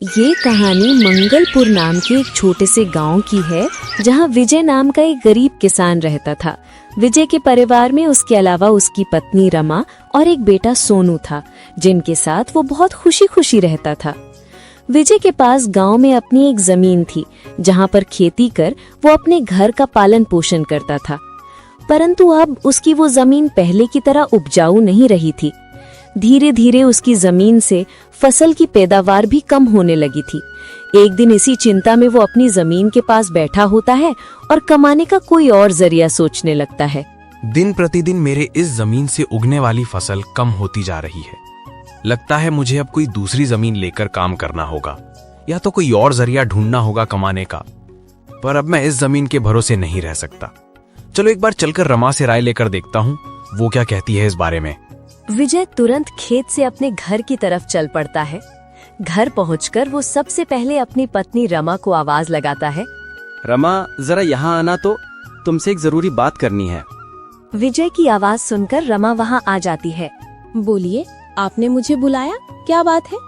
ये कहानी मंगलपुर नाम के एक छोटे से गांव की है, जहां विजय नाम का एक गरीब किसान रहता था। विजय के परिवार में उसके अलावा उसकी पत्नी रमा और एक बेटा सोनू था, जिनके साथ वो बहुत खुशी खुशी रहता था। विजय के पास गांव में अपनी एक जमीन थी, जहां पर खेती कर वो अपने घर का पालन पोषण करता था। परंतु अब उसकी वो जमीन पहले की तरह उपजाऊ नहीं रही थी। धीरे धीरे उसकी जमीन से फसल की पैदावार भी कम होने लगी थी। एक दिन इसी चिंता में वो अपनी जमीन के पास बैठा होता है और कमाने का कोई और जरिया सोचने लगता है। दिन प्रतिदिन मेरे इस जमीन से उगने वाली फसल कम होती जा रही है। लगता है मुझे अब कोई दूसरी जमीन लेकर काम करना होगा, या तो कोई और जरिया ढूंढना होगा कमाने का। पर अब मैं इस जमीन के भरोसे नहीं रह सकता। चलो एक बार चलकर रमा से राय लेकर देखता हूँ, वो क्या कहती है इस बारे में। विजय तुरंत खेत से अपने घर की तरफ चल पड़ता है। घर पहुंचकर वो सबसे पहले अपनी पत्नी रमा को आवाज लगाता है। रमा, जरा यहाँ आना, तो तुमसे एक जरूरी बात करनी है। विजय की आवाज सुनकर रमा वहाँ आ जाती है। बोलिए, आपने मुझे बुलाया, क्या बात है?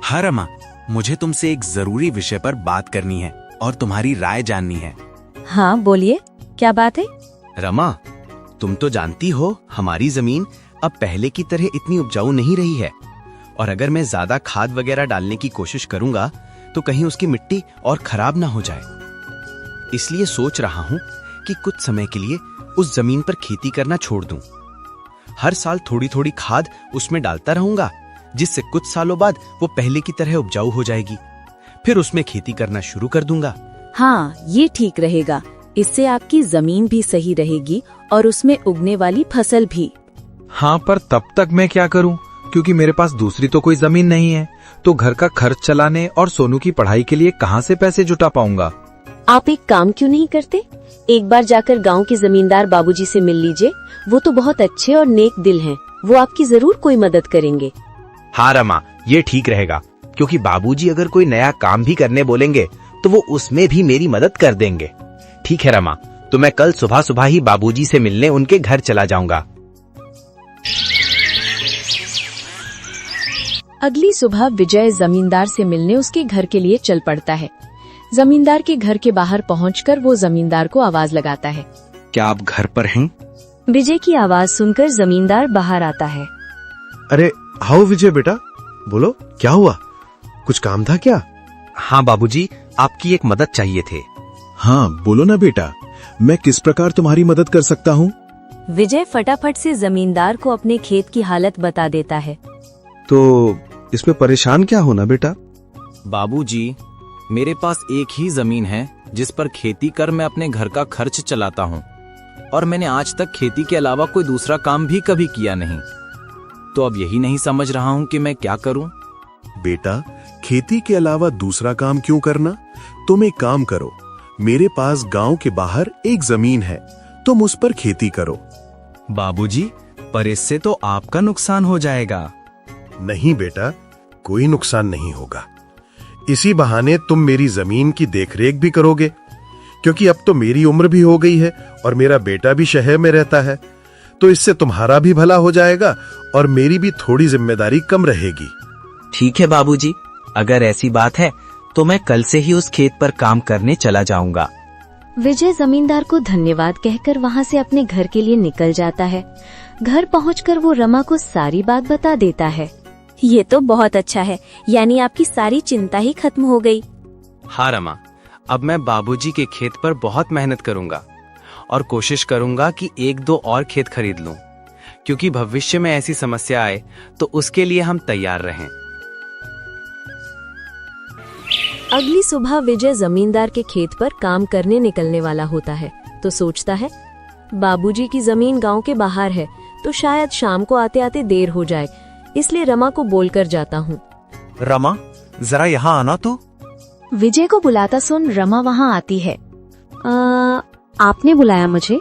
हाँ रमा, मुझे तुमसे एक जरूरी विषय पर बात करनी है और तुम्हारी राय जाननी है। हाँ बोलिए, क्या बात है? रमा, तुम तो जानती हो हमारी जमीन अब पहले की तरह इतनी उपजाऊ नहीं रही है, और अगर मैं ज्यादा खाद वगैरह डालने की कोशिश करूंगा तो कहीं उसकी मिट्टी और खराब ना हो जाए। इसलिए सोच रहा हूं कि कुछ समय के लिए उस जमीन पर खेती करना छोड़ दूं। हर साल थोड़ी थोड़ी खाद उसमें डालता रहूंगा, जिससे कुछ सालों बाद वो पहले की तरह उपजाऊ हो जाएगी। फिर उसमें खेती करना शुरू कर दूंगा। हाँ, ये ठीक रहेगा। इससे आपकी जमीन भी सही रहेगी और उसमें उगने वाली फसल भी। हाँ, पर तब तक मैं क्या करूं, क्योंकि मेरे पास दूसरी तो कोई जमीन नहीं है। तो घर का खर्च चलाने और सोनू की पढ़ाई के लिए कहाँ से पैसे जुटा पाऊंगा? आप एक काम क्यों नहीं करते? एक बार जाकर गांव के जमींदार बाबूजी से मिल लीजिए। वो तो बहुत अच्छे और नेक दिल हैं। वो आपकी जरूर कोई मदद करेंगे। हाँ रमा, ये ठीक रहेगा, क्योंकि बाबूजी अगर कोई नया काम भी करने बोलेंगे तो वो उसमें भी मेरी मदद कर देंगे। ठीक है रमा, तो मैं कल सुबह सुबह ही बाबूजी से मिलने उनके घर चला जाऊंगा। अगली सुबह विजय जमींदार से मिलने उसके घर के लिए चल पड़ता है। जमींदार के घर के बाहर पहुंचकर वो जमींदार को आवाज लगाता है। क्या आप घर पर हैं? विजय की आवाज सुनकर जमींदार बाहर आता है। अरे आओ विजय बेटा, बोलो क्या हुआ, कुछ काम था क्या? हाँ बाबूजी, आपकी एक मदद चाहिए थे। हाँ बोलो ना बेटा, मैं किस प्रकार तुम्हारी मदद कर सकता हूँ? विजय फटाफट से जमींदार को अपने खेत की हालत बता देता है। तो इसमें परेशान क्या होना बेटा? बाबूजी, मेरे पास एक ही जमीन है जिस पर खेती कर मैं अपने घर का खर्च चलाता हूँ, और मैंने आज तक खेती के अलावा कोई दूसरा काम भी कभी किया नहीं। तो अब यही नहीं समझ रहा हूँ कि मैं क्या करूँ। बेटा, खेती के अलावा दूसरा काम क्यों करना? तुम एक काम करो, मेरे पास गांव के बाहर एक जमीन है, तुम उस पर खेती करो। बाबूजी, पर इससे तो आपका नुकसान हो जाएगा। नहीं बेटा, कोई नुकसान नहीं होगा। इसी बहाने तुम मेरी जमीन की देखरेख भी करोगे, क्योंकि अब तो मेरी उम्र भी हो गई है और मेरा बेटा भी शहर में रहता है। तो इससे तुम्हारा भी भला हो जाएगा और मेरी भी थोड़ी जिम्मेदारी कम रहेगी। ठीक है बाबूजी, अगर ऐसी बात है तो मैं कल से ही उस खेत पर काम करने चला जाऊंगा। विजय जमींदार को धन्यवाद कहकर वहाँ से अपने घर के लिए निकल जाता है। घर पहुंचकर वो रमा को सारी बात बता देता है। ये तो बहुत अच्छा है, यानी आपकी सारी चिंता ही खत्म हो गई। हाँ रमा, अब मैं बाबूजी के खेत पर बहुत मेहनत करूंगा और कोशिश करूंगा कि एक दो और खेत खरीद लूं, क्योंकि भविष्य में ऐसी समस्या आए तो उसके लिए हम तैयार रहें। अगली सुबह विजय जमींदार के खेत पर काम करने निकलने वाला होता है, तो सोचता है बाबूजी की जमीन गांव के बाहर है, तो शायद शाम को आते आते देर हो जाए, इसलिए रमा को बोलकर जाता हूँ। रमा, जरा यहाँ आना तो। विजय को बुलाता सुन रमा वहाँ आती है। आपने बुलाया मुझे?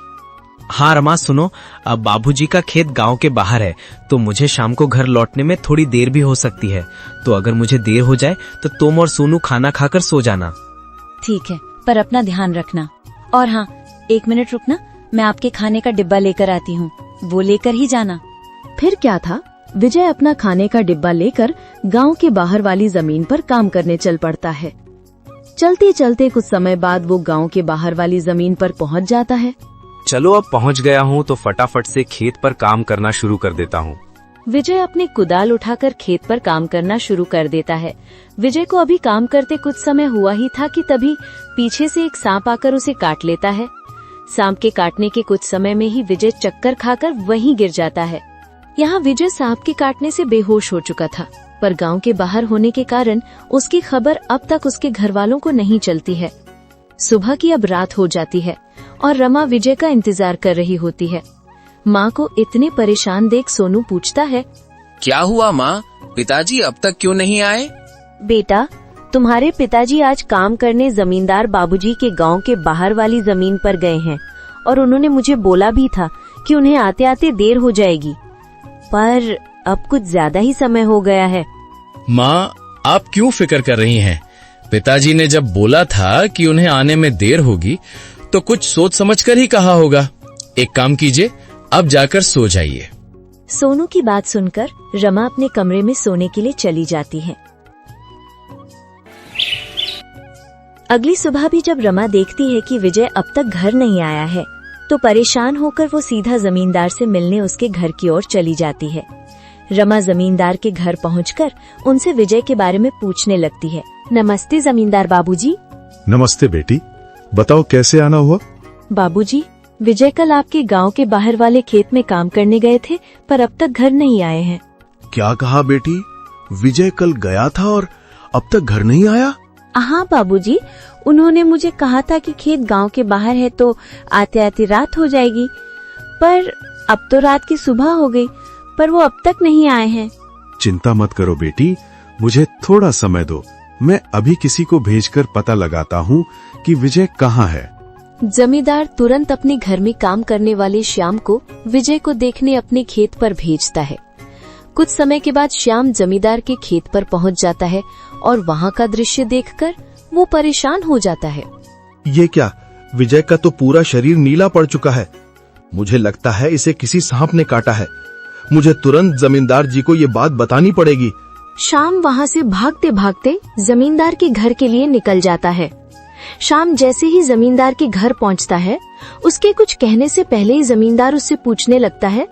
हाँ रमा, सुनो, अब बाबूजी का खेत गांव के बाहर है, तो मुझे शाम को घर लौटने में थोड़ी देर भी हो सकती है। तो अगर मुझे देर हो जाए तो तुम और सोनू खाना खाकर सो जाना। ठीक है, पर अपना ध्यान रखना। और हाँ, 1 मिनट रुकना, मैं आपके खाने का डिब्बा लेकर आती हूँ, वो लेकर ही जाना। फिर क्या था? विजय अपना खाने का डिब्बा लेकर गांव के बाहर वाली जमीन पर काम करने चल पड़ता है। चलते चलते कुछ समय बाद वो गांव के बाहर वाली जमीन पर पहुंच जाता है। चलो अब पहुंच गया हूं तो फटाफट से खेत पर काम करना शुरू कर देता हूं। विजय अपनी कुदाल उठाकर खेत पर काम करना शुरू कर देता है। विजय को अभी काम करते कुछ समय हुआ ही था कि तभी पीछे से एक सांप आकर उसे काट लेता है। सांप के काटने के कुछ समय में ही विजय चक्कर खाकर वहीं गिर जाता है। यहाँ विजय सांप के काटने से बेहोश हो चुका था, पर गांव के बाहर होने के कारण उसकी खबर अब तक उसके घर वालों को नहीं चलती है। सुबह की अब रात हो जाती है और रमा विजय का इंतजार कर रही होती है। माँ को इतने परेशान देख सोनू पूछता है, क्या हुआ माँ, पिताजी अब तक क्यों नहीं आए? बेटा, तुम्हारे पिताजी आज काम करने जमींदार बाबूजी के गांव के बाहर वाली जमीन पर गए हैं और उन्होंने मुझे बोला भी था कि उन्हें आते आते देर हो जाएगी, पर अब कुछ ज्यादा ही समय हो गया है। माँ, आप क्यों फिक्र कर रही हैं? पिताजी ने जब बोला था कि उन्हें आने में देर होगी तो कुछ सोच समझकर ही कहा होगा। एक काम कीजिए, अब जाकर सो जाइए। सोनू की बात सुनकर रमा अपने कमरे में सोने के लिए चली जाती है। अगली सुबह भी जब रमा देखती है कि विजय अब तक घर नहीं आया है, तो परेशान होकर वो सीधा जमींदार से मिलने उसके घर की ओर चली जाती है। रमा जमींदार के घर पहुंचकर उनसे विजय के बारे में पूछने लगती है। नमस्ते जमींदार बाबूजी। नमस्ते बेटी, बताओ कैसे आना हुआ? बाबूजी, विजय कल आपके गांव के बाहर वाले खेत में काम करने गए थे, पर अब तक घर नहीं आए हैं। क्या कहा बेटी? विजय कल गया था और अब तक घर नहीं आया? हाँ बाबूजी, उन्होंने मुझे कहा था कि खेत गांव के बाहर है तो आते आते रात हो जाएगी, पर अब तो रात की सुबह हो गई, पर वो अब तक नहीं आए हैं। चिंता मत करो बेटी, मुझे थोड़ा समय दो, मैं अभी किसी को भेजकर पता लगाता हूँ कि विजय कहाँ है। जमींदार तुरंत अपने घर में काम करने वाले श्याम को विजय को देखने अपने खेत पर भेजता है। कुछ समय के बाद श्याम जमींदार के खेत पर पहुंच जाता है और वहां का दृश्य देखकर वो परेशान हो जाता है। ये क्या, विजय का तो पूरा शरीर नीला पड़ चुका है। मुझे लगता है इसे किसी सांप ने काटा है। मुझे तुरंत जमींदार जी को ये बात बतानी पड़ेगी। श्याम वहां से भागते भागते जमींदार के घर के लिए निकल जाता है। श्याम जैसे ही जमींदार के घर पहुंचता है, उसके कुछ कहने से पहले ही जमींदार उससे पूछने लगता है,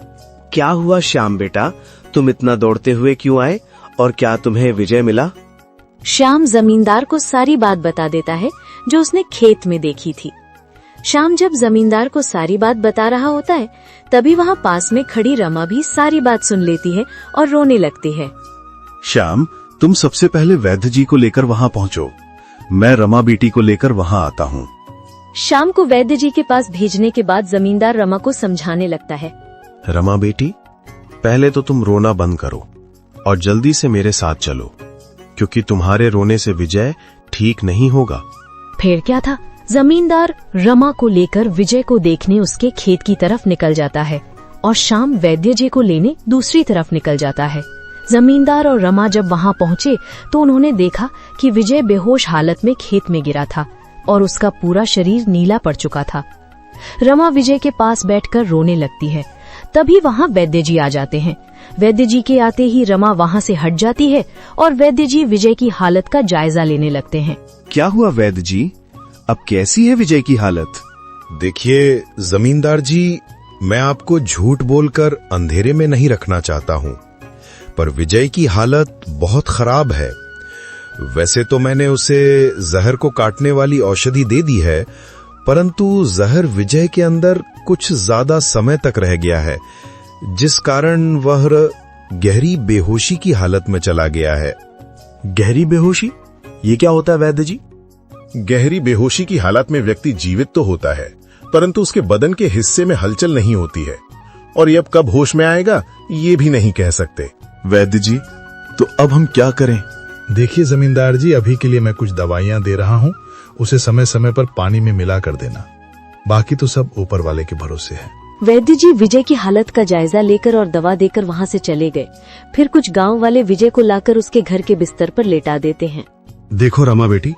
क्या हुआ श्याम बेटा, तुम इतना दौड़ते हुए क्यों आए और क्या तुम्हें विजय मिला? श्याम जमींदार को सारी बात बता देता है जो उसने खेत में देखी थी। श्याम जब जमींदार को सारी बात बता रहा होता है, तभी वहाँ पास में खड़ी रमा भी सारी बात सुन लेती है और रोने लगती है। श्याम, तुम सबसे पहले वैद्य जी को लेकर वहाँ पहुँचो, मैं रमा बेटी को लेकर वहाँ आता हूँ। श्याम को वैद्य जी के पास भेजने के बाद जमींदार रमा को समझाने लगता है। रमा बेटी, पहले तो तुम रोना बंद करो और जल्दी से मेरे साथ चलो, क्योंकि तुम्हारे रोने से विजय ठीक नहीं होगा। फिर क्या था, जमींदार रमा को लेकर विजय को देखने उसके खेत की तरफ निकल जाता है और श्याम वैद्य जी को लेने दूसरी तरफ निकल जाता है। जमींदार और रमा जब वहां पहुंचे तो उन्होंने देखा कि विजय बेहोश हालत में खेत में गिरा था और उसका पूरा शरीर नीला पड़ चुका था। रमा विजय के पास बैठकर रोने लगती है। तभी वहां वैद्य जी आ जाते हैं। वैद्य जी के आते ही रमा वहां से हट जाती है और वैद्य जी विजय की हालत का जायजा लेने लगते हैं। क्या हुआ वैद्य जी, अब कैसी है विजय की हालत? देखिए जमींदार जी, मैं आपको झूठ बोलकर अंधेरे में नहीं रखना चाहता हूँ, पर विजय की हालत बहुत खराब है। वैसे तो मैंने उसे जहर को काटने वाली औषधि दे दी है, परंतु जहर विजय के अंदर कुछ ज्यादा समय तक रह गया है, जिस कारण वह गहरी बेहोशी की हालत में चला गया है। गहरी बेहोशी, ये क्या होता है वैद्य जी? गहरी बेहोशी की हालत में व्यक्ति जीवित तो होता है, परंतु उसके बदन के हिस्से में हलचल नहीं होती है, और ये अब कब होश में आएगा ये भी नहीं कह सकते। वैद्य जी, तो अब हम क्या करें? देखिए जमींदार जी, अभी के लिए मैं कुछ दवाइयां दे रहा हूँ, उसे समय समय पर पानी में मिला कर देना, बाकी तो सब ऊपर वाले के भरोसे है। वैद्य जी विजय की हालत का जायजा लेकर और दवा देकर वहां से चले गए। फिर कुछ गांव वाले विजय को लाकर उसके घर के बिस्तर पर लेटा देते हैं। देखो रमा बेटी,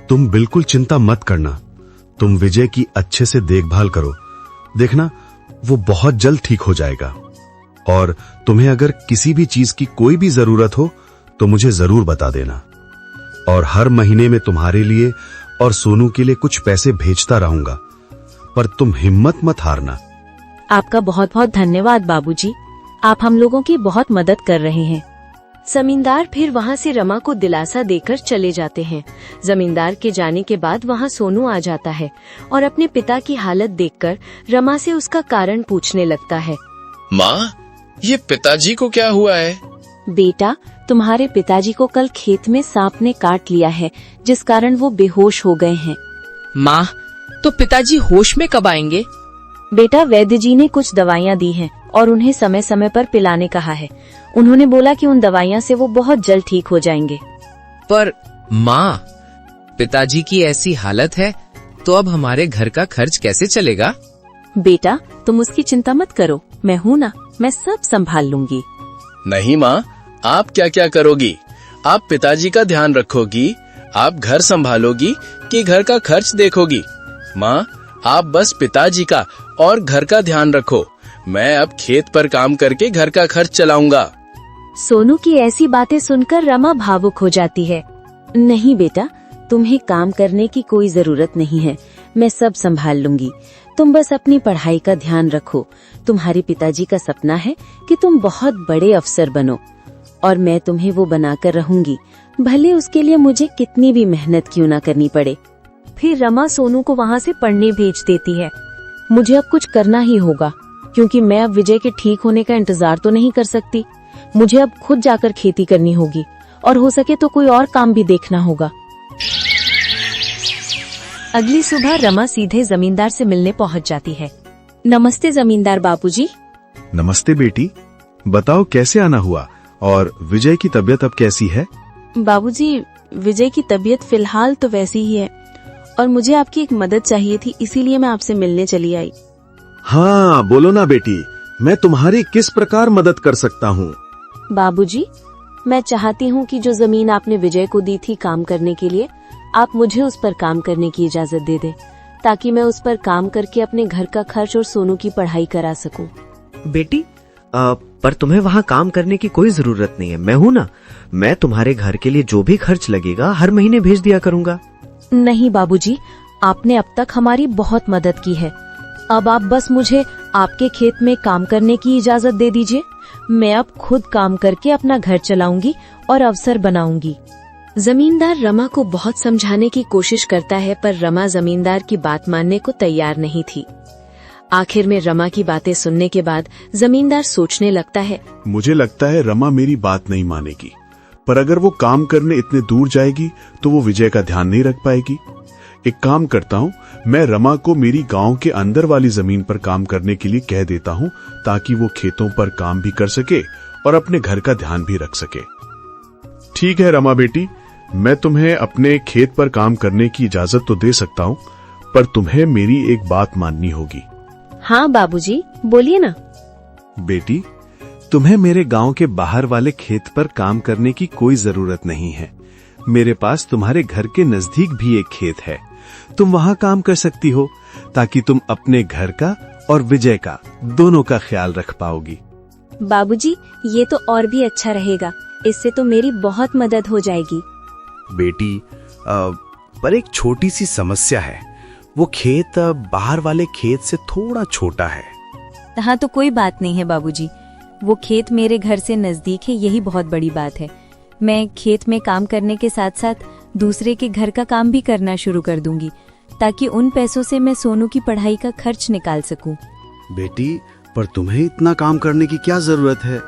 तुम बिल्कुल चिंता मत करना, तुम विजय की अच्छे से देखभाल करो, देखना वो बहुत जल्द ठीक हो जाएगा। और तुम्हें अगर किसी भी चीज की कोई भी जरूरत हो तो मुझे जरूर बता देना। और हर महीने में तुम्हारे लिए और सोनू के लिए कुछ पैसे भेजता रहूंगा, पर तुम हिम्मत मत हारना। आपका बहुत बहुत धन्यवाद बाबूजी, आप हम लोगों की बहुत मदद कर रहे हैं। जमींदार फिर वहाँ से रमा को दिलासा देकर चले जाते हैं। जमींदार के जाने के बाद वहाँ सोनू आ जाता है और अपने पिता की हालत देखकर रमा से उसका कारण पूछने लगता है। माँ, ये पिताजी को क्या हुआ है? बेटा, तुम्हारे पिताजी को कल खेत में सांप ने काट लिया है, जिस कारण वो बेहोश हो गए हैं। माँ, तो पिताजी होश में कब आएंगे? बेटा, वैद्य जी ने कुछ दवाइयाँ दी हैं और उन्हें समय समय पर पिलाने कहा है। उन्होंने बोला कि उन दवाइयाँ से वो बहुत जल्द ठीक हो जाएंगे। पर माँ, पिताजी की ऐसी हालत है तो अब हमारे घर का खर्च कैसे चलेगा? बेटा, तुम उसकी चिंता मत करो, मैं हूँ ना, मैं सब संभाल लूंगी। नहीं माँ, आप क्या क्या करोगी? आप पिताजी का ध्यान रखोगी, आप घर संभालोगी कि घर का खर्च देखोगी? माँ, आप बस पिताजी का और घर का ध्यान रखो, मैं अब खेत पर काम करके घर का खर्च चलाऊंगा। सोनू की ऐसी बातें सुनकर रमा भावुक हो जाती है। नहीं बेटा, तुम्हें काम करने की कोई जरूरत नहीं है, मैं सब संभाल लूंगी। तुम बस अपनी पढ़ाई का ध्यान रखो। तुम्हारे पिताजी का सपना है कि तुम बहुत बड़े अफसर बनो और मैं तुम्हें वो बनाकर रहूंगी, भले उसके लिए मुझे कितनी भी मेहनत क्यों ना करनी पड़े। फिर रमा सोनू को वहाँ से पढ़ने भेज देती है। मुझे अब कुछ करना ही होगा, क्योंकि मैं अब विजय के ठीक होने का इंतजार तो नहीं कर सकती। मुझे अब खुद जाकर खेती करनी होगी और हो सके तो कोई और काम भी देखना होगा। अगली सुबह रमा सीधे जमींदार से मिलने पहुंच जाती है। नमस्ते जमींदार बाबूजी। नमस्ते बेटी, बताओ कैसे आना हुआ और विजय की तबीयत अब कैसी है? बाबूजी, विजय की तबीयत फिलहाल तो वैसी ही है और मुझे आपकी एक मदद चाहिए थी, इसीलिए मैं आपसे मिलने चली आई। हाँ बोलो ना बेटी, मैं तुम्हारी किस प्रकार मदद कर सकता हूँ? बाबूजी, मैं चाहती हूँ कि जो जमीन आपने विजय को दी थी काम करने के लिए, आप मुझे उस पर काम करने की इजाजत दे दें, ताकि मैं उस पर काम करके अपने घर का खर्च और सोनू की पढ़ाई करा सकूं। बेटी, पर तुम्हें वहाँ काम करने की कोई जरूरत नहीं है, मैं हूँ ना, मैं तुम्हारे घर के लिए जो भी खर्च लगेगा हर महीने भेज दिया करूँगा। नहीं बाबूजी, आपने अब तक हमारी बहुत मदद की है, अब आप बस मुझे आपके खेत में काम करने की इजाजत दे दीजिए। मैं अब खुद काम करके अपना घर चलाऊंगी और अवसर बनाऊंगी। जमींदार रमा को बहुत समझाने की कोशिश करता है, पर रमा जमींदार की बात मानने को तैयार नहीं थी। आखिर में रमा की बातें सुनने के बाद जमींदार सोचने लगता है, मुझे लगता है रमा मेरी बात नहीं मानेगी, पर अगर वो काम करने इतने दूर जाएगी तो वो विजय का ध्यान नहीं रख पाएगी। एक काम करता हूँ, मैं रमा को मेरी गांव के अंदर वाली जमीन पर काम करने के लिए कह देता हूँ, ताकि वो खेतों पर काम भी कर सके और अपने घर का ध्यान भी रख सके। ठीक है रमा बेटी, मैं तुम्हें अपने खेत पर काम करने की इजाजत तो दे सकता हूँ, पर तुम्हें मेरी एक बात माननी होगी। हाँ बाबूजी, बोलिए ना। बेटी, तुम्हें मेरे गांव के बाहर वाले खेत पर काम करने की कोई जरूरत नहीं है। मेरे पास तुम्हारे घर के नजदीक भी एक खेत है, तुम वहां काम कर सकती हो, ताकि तुम अपने घर का और विजय का दोनों का ख्याल रख पाओगी। बाबूजी, ये तो और भी अच्छा रहेगा, इससे तो मेरी बहुत मदद हो जाएगी। बेटी, पर एक छोटी सी समस्या है, वो खेत बाहर वाले खेत से थोड़ा छोटा है। हाँ तो कोई बात नहीं है बाबूजी, वो खेत मेरे घर से नजदीक है, यही बहुत बड़ी बात है। मैं खेत में काम करने के साथ साथ दूसरे के घर का काम भी करना शुरू कर दूंगी, ताकि उन पैसों से मैं सोनू की पढ़ाई का खर्च निकाल सकूं। बेटी, पर तुम्हें इतना काम करने की क्या जरूरत है?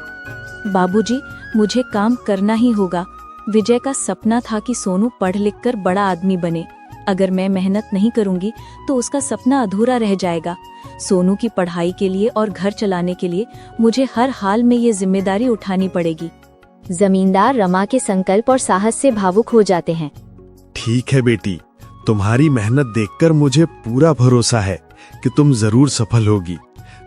बाबूजी, मुझे काम करना ही होगा। विजय का सपना था कि सोनू पढ़ लिख कर बड़ा आदमी बने। अगर मैं मेहनत नहीं करूंगी तो उसका सपना अधूरा रह जाएगा। सोनू की पढ़ाई के लिए और घर चलाने के लिए मुझे हर हाल में ये जिम्मेदारी उठानी पड़ेगी। जमींदार रमा के संकल्प और साहस से भावुक हो जाते हैं। ठीक है बेटी, तुम्हारी मेहनत देखकर मुझे पूरा भरोसा है कि तुम जरूर सफल होगी।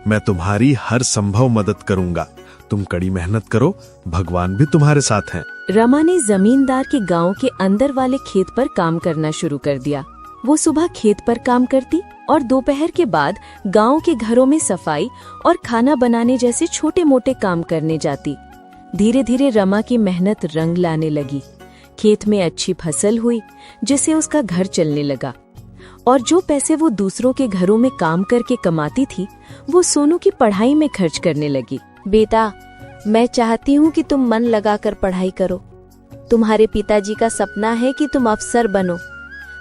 मैं तुम्हारी हर संभव मदद करूंगा। तुम कड़ी मेहनत करो, भगवान भी तुम्हारे साथ हैं। रमा ने जमींदार के गांव के अंदर वाले खेत पर काम करना शुरू कर दिया। वो सुबह खेत पर काम करती और दोपहर के बाद गांव के घरों में सफाई और खाना बनाने जैसे छोटे मोटे काम करने जाती। धीरे धीरे रमा की मेहनत रंग लाने लगी। खेत में अच्छी फसल हुई, जिससे उसका घर चलने लगा और जो पैसे वो दूसरों के घरों में काम करके कमाती थी, वो सोनू की पढ़ाई में खर्च करने लगी। बेटा, मैं चाहती हूँ कि तुम मन लगाकर पढ़ाई करो। तुम्हारे पिताजी का सपना है कि तुम अफसर बनो।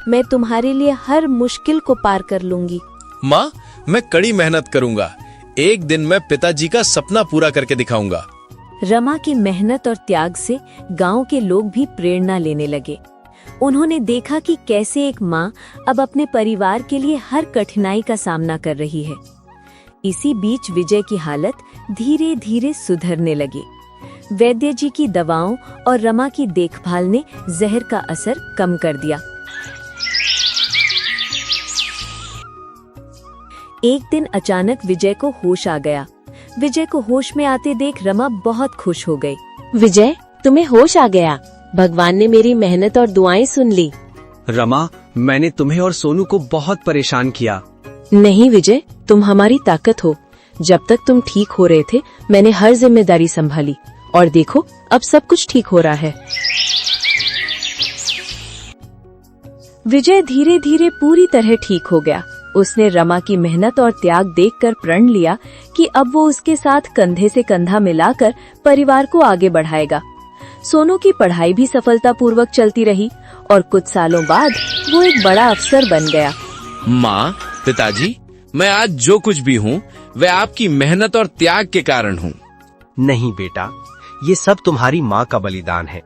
मैं तुम्हारे लिए हर मुश्किल को पार कर लूंगी। माँ, मैं कड़ी मेहनत करूंगा। एक दिन मैं पिताजी का सपना पूरा करके दिखाऊंगा। रमा की मेहनत और त्याग से गांव के लोग भी प्रेरणा लेने लगे। उन्होंने देखा कि कैसे एक माँ अब अपने परिवार के लिए हर कठिनाई का सामना कर रही है। इसी बीच विजय की हालत धीरे धीरे सुधरने लगी। वैद्य जी की दवाओं और रमा की देखभाल ने जहर का असर कम कर दिया। एक दिन अचानक विजय को होश आ गया। विजय को होश में आते देख रमा बहुत खुश हो गई। विजय, तुम्हें होश आ गया। भगवान ने मेरी मेहनत और दुआएं सुन ली। रमा, मैंने तुम्हें और सोनू को बहुत परेशान किया। नहीं विजय, तुम हमारी ताकत हो। जब तक तुम ठीक हो रहे थे, मैंने हर जिम्मेदारी संभाली और देखो अब सब कुछ ठीक हो रहा है। विजय धीरे धीरे पूरी तरह ठीक हो गया। उसने रमा की मेहनत और त्याग देखकर प्रण लिया कि अब वो उसके साथ कंधे से कंधा मिलाकर परिवार को आगे बढ़ाएगा। सोनू की पढ़ाई भी सफलतापूर्वक चलती रही और कुछ सालों बाद वो एक बड़ा अफसर बन गया। माँ, पिताजी, मैं आज जो कुछ भी हूँ वह आपकी मेहनत और त्याग के कारण हूँ। नहीं बेटा, ये सब तुम्हारी माँ का बलिदान है।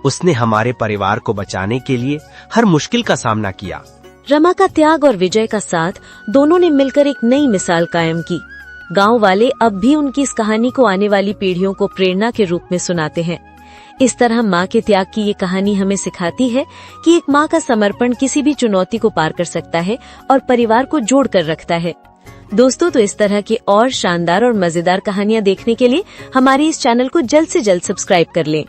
उसने हमारे परिवार को बचाने के लिए हर मुश्किल का सामना किया। रमा का त्याग और विजय का साथ दोनों ने मिलकर एक नई मिसाल कायम की। गांव वाले अब भी उनकी इस कहानी को आने वाली पीढ़ियों को प्रेरणा के रूप में सुनाते हैं। इस तरह माँ के त्याग की ये कहानी हमें सिखाती है कि एक माँ का समर्पण किसी भी चुनौती को पार कर सकता है और परिवार को जोड़ कर रखता है। दोस्तों, तो इस तरह की और शानदार और मजेदार कहानियाँ देखने के लिए हमारे इस चैनल को जल्द से जल्द सब्सक्राइब कर लें।